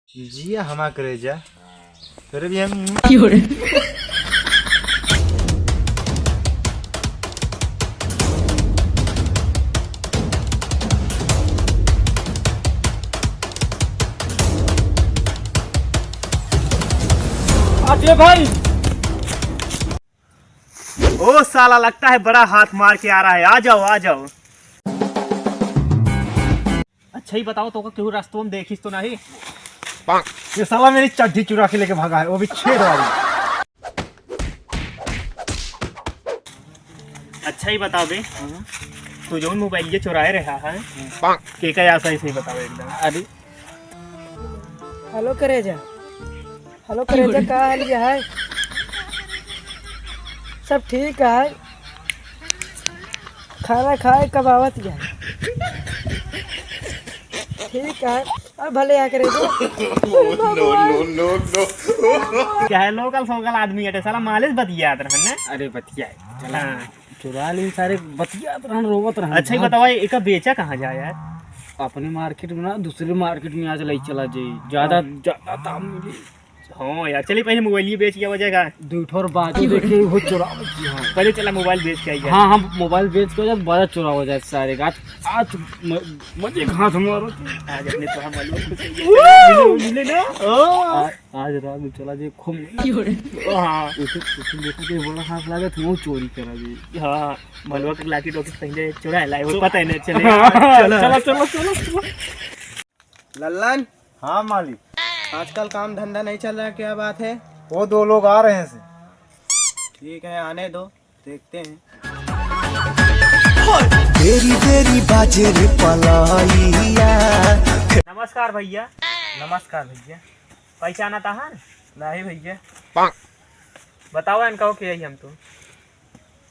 जी हमा करे जा करे भी हम अजय भाई। ओ साला लगता है बड़ा हाथ मार के आ रहा है। आ जाओ आ जाओ। अच्छा ही बताओ तो क्यों रास्तों में देखिस तो नहीं? ये साला मेरी चड्डी चुरा के लेके भागा है, वो भी 6 वाली। अच्छा ही बताओ बे, तू जो मोबाइल ये चुराए रहा है के का ऐसा ही बताओ एकदम। अरे हेलो करेजा, हेलो करेजा, का हाल है? सब ठीक है? खाना खाए कब आवत है? ठीक है, अब भले आ करे क्या है लोकल सोकल आदमी है साला मालिश बतियात रहन ने। अरे बतिया चला चुरा ली सारे बतिया रहन रोवत रहन। अच्छा ही बताओ एक बेचा कहाँ जाए यार? अपने मार्केट में ना दूसरे मार्केट में आज ले चला जाई, ज्यादा ज्यादा दाम मिली। हाँ यार चलिए पहले मोबाइल ही बेच किया वजह का दूठो और बाजू देखे वो चुरा पहले चला मोबाइल बेच के आई। हाँ हाँ मोबाइल बेच के बड़ा चुरा हो जाए सारे गाछ। आज मजे हाथ मारो आज अपने तो हम मालूम मिले ना। आज रात में चला जे खूब। हाँ उसे देखा के बड़ा हाथ लगा तो वो चोरी करा जी। हाँ मलवा के लाठी टोकी पहले चुरा लाए वो पता ही नहीं चले। चलो चलो चलो चलो। लल्लन। हाँ मालिक। आजकल काम धंधा नहीं चल रहा, क्या बात है? वो 2 लोग आ रहे हैं से। ठीक है आने दो, देखते हैं। तेरी तेरी बाजे रे पलाइया। नमस्कार भैया। नमस्कार भैया। पहचाना था? नहीं भैया। बताओ इनका के हम तो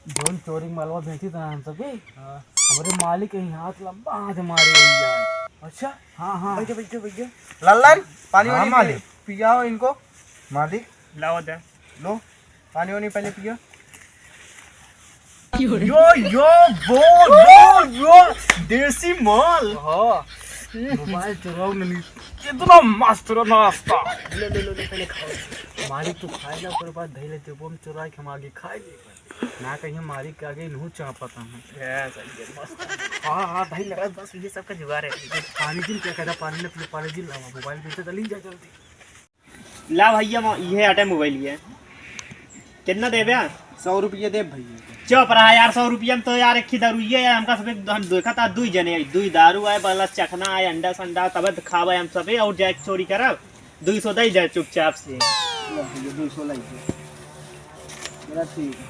जोन चोरी मलवा बेची था हम सब हमारे मालिक यही हाथ लंबा हाथ मारे यार। अच्छा हाँ हाँ भैया भैया भैया। लल्लन पानी हाँ, वानी मालिक। पियाओ इनको। मालिक लाओ दे। लो पानी वानी पहले पियो। यो वो देसी माल। हाँ मोबाइल चुराओ नहीं इतना मस्त नाश्ता। ले ले ले पहले खाओ। मालिक तो खाए ना पर बाद धैले ते बम चुरा के हम आगे खाए ना कहीं मालिक के आगे नहीं चाह पाता है। सही है मस्त। हाँ हाँ भाई लगा बस ये सब का जुगाड़ है। पानी दिल क्या कहता पानी ने पानी दिल लावा मोबाइल बेचे चली जा जल्दी। ला भैया ये हटे मोबाइल ये कितना देबे? 100 रुपये दे भैया। चुप रहा यार। 100 रुपया में तो यार एक ही दारू ये है हमका सब देखा था। 2 जने 2 दारू आए बलस चखना है अंडा संडा तब खावे हम सबे और जाए चोरी करब 200 दे जाए चुपचाप से। 200 लाइए मेरा ठीक है।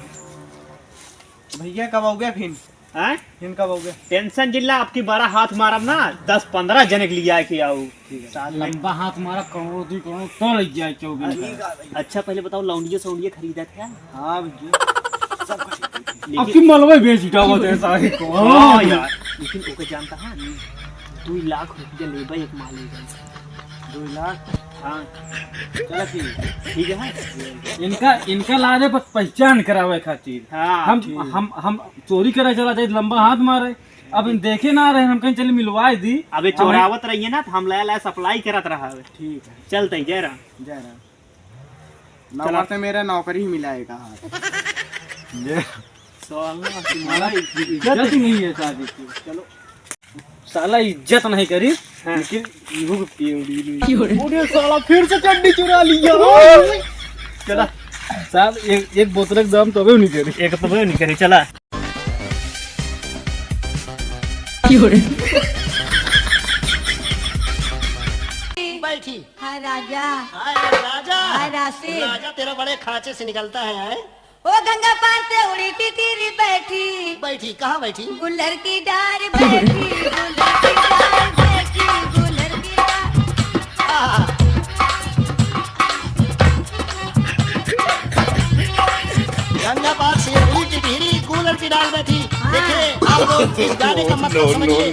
भैया कब आओगे फिर? हैं फिर कब आओगे? टेंशन जिला आपकी बड़ा हाथ मारब ना 10-15 जने के लिए आए के आओ। लंबा हाथ मारा करोड़ों 2 करोड़ तो लग जाए 24। अच्छा पहले बताओ लौंडियो सौंडियो खरीदा था? हाँ भैया आपकी मलवा बेच डावत है सारे को। हाँ यार लेकिन ओके जानता है 2 लाख रुपया लेबा एक मालेगा। 2 लाख। हाँ चलो ठीक है। इनका लादे पर पहचान करावे खातिर हाँ हम चोरी करे चला जाए लंबा हाथ मारे। अब इन देखे ना रहे हम कहीं चले मिलवाए दी। अबे चोरावत रहिए ना तो हम लाया सप्लाई करत रहा है। ठीक है चलते जय राम। जय राम। नौकर से मेरा नौकरी ही मिला है कहा। ये तुम्हारा इज्जत नहीं है शादी की। चलो साला इज्जत नहीं करी लेकिन साला फिर से चड्डी चुरा लिया। चला साहब एक बोतल के दाम तो नहीं करी। एक तो नहीं करे चला। बैठी। हाय राजा, हाय राजा। हाय राशि। राजा तेरा बड़े खांचे से निकलता है। ओ गंगा पार से उड़ी तितली बैठी, बैठी कहाँ बैठी? गुलर की डार बैठी, गुलर की डार बैठी, गुलर की डार। आहा। गंगा पार से उड़ी टिटहरी कूलर की डाल बैठी। देखिए आप लोग इस गाने का मतलब समझिए।